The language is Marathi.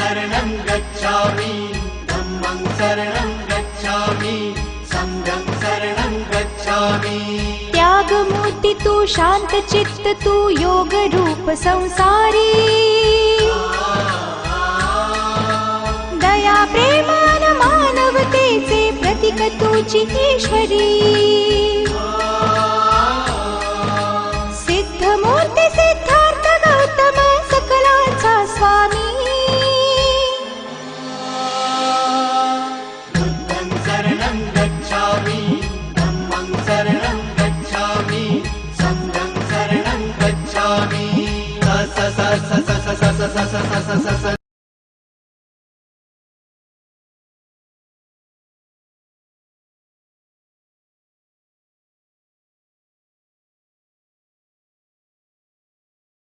शरणं गच्छामि धम्मं शरणं गच्छामि संघं शरणं गच्छामि। त्यागमूर्ति तू शांत चित्त तू योग रूप संसारी दया प्रेमान मानवतेचे प्रतीक तुझी ईश्वरी सिद्धमूर्ती सिद्धार्थ गौतम सकलांचा स्वामी बुद्धं शरणं गच्छामि धम्मं शरणं गच्छामि संघं शरणं गच्छामि। स स स स स स स स स स स